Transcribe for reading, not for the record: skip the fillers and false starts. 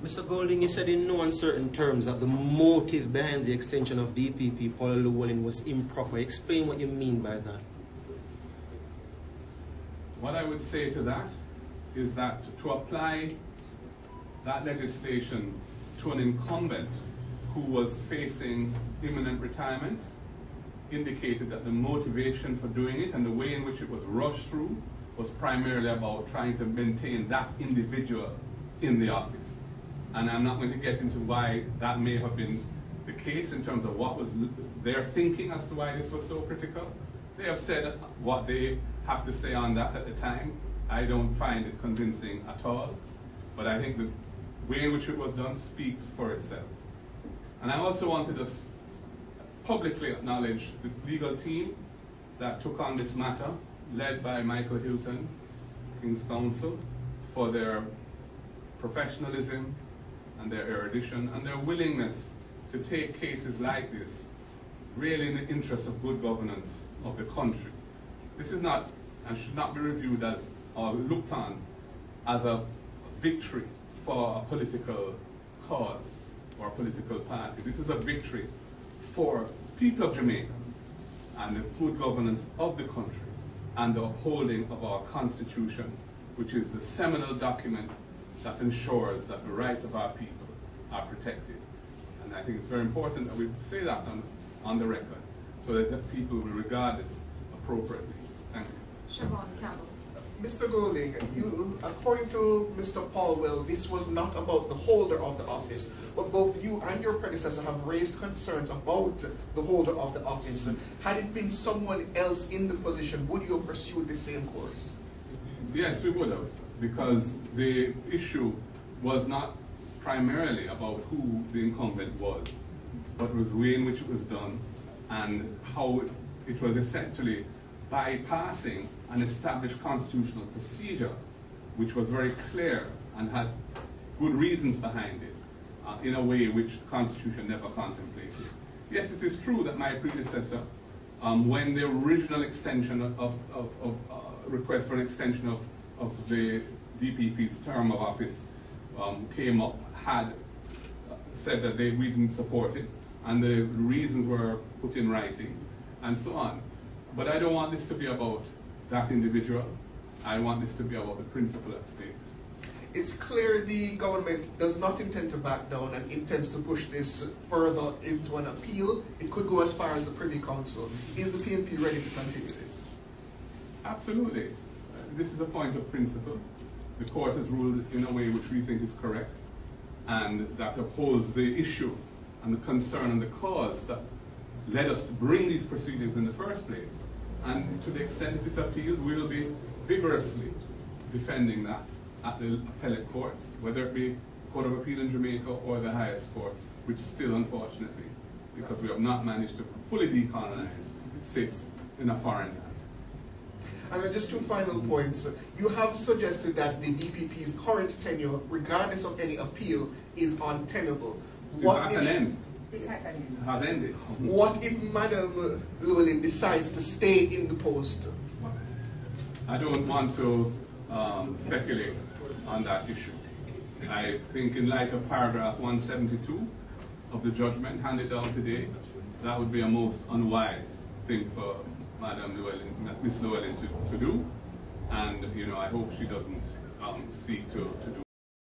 Mr. Golding, you said in no uncertain terms that the motive behind the extension of DPP Paul Llewellyn was improper. Explain what you mean by that. What I would say to that is that to apply that legislation to an incumbent who was facing imminent retirement indicated that the motivation for doing it and the way in which it was rushed through was primarily about trying to maintain that individual in the office. And I'm not going to get into why that may have been the case in terms of what was their thinking as to why this was so critical. They have said what they have to say on that at the time. I don't find it convincing at all, but I think the way in which it was done speaks for itself. And I also want to just publicly acknowledge the legal team that took on this matter, led by Michael Hilton, King's Counsel, for their professionalism and their erudition and their willingness to take cases like this really in the interest of good governance of the country. This is not and should not be reviewed as or looked on as a victory for a political cause or a political party. This is a victory for people of Jamaica and the good governance of the country and the upholding of our Constitution, which is the seminal document that ensures that the rights of our people are protected. And I think it's very important that we say that on the record so that the people will regard this appropriately. Thank you. Siobhan Campbell. Mr. Golding, according to Mr. Paulwell, this was not about the holder of the office, but both you and your predecessor have raised concerns about the holder of the office. Had it been someone else in the position, would you have pursued the same course? Yes, we would have, because the issue was not primarily about who the incumbent was, but was the way in which it was done and how it was essentially bypassing an established constitutional procedure, which was very clear and had good reasons behind it, in a way which the Constitution never contemplated. Yes, it is true that my predecessor, when the original extension request for an extension of the DPP's term of office came up, had said that we didn't support it, and the reasons were put in writing, and so on. But I don't want this to be about that individual. I want this to be about the principle at stake. It's clear the government does not intend to back down and intends to push this further into an appeal. It could go as far as the Privy Council. Is the PNP ready to continue this? Absolutely. This is a point of principle. The court has ruled in a way which we think is correct, and that upholds the issue and the concern and the cause that led us to bring these proceedings in the first place. And to the extent that it's appealed, we will be vigorously defending that at the appellate courts, whether it be Court of Appeal in Jamaica or the highest court, which still, unfortunately, because we have not managed to fully decolonize, sits in a foreign land. And then just two final points. You have suggested that the DPP's current tenure, regardless of any appeal, is untenable. What if, an end? This has ended. Has ended. What if Madam Llewellyn decides to stay in the post? I don't want to speculate on that issue. I think in light of paragraph 172 of the judgment handed down today, that would be a most unwise thing for Madam Llewellyn, Miss Llewellyn to do. And I hope she doesn't seek to do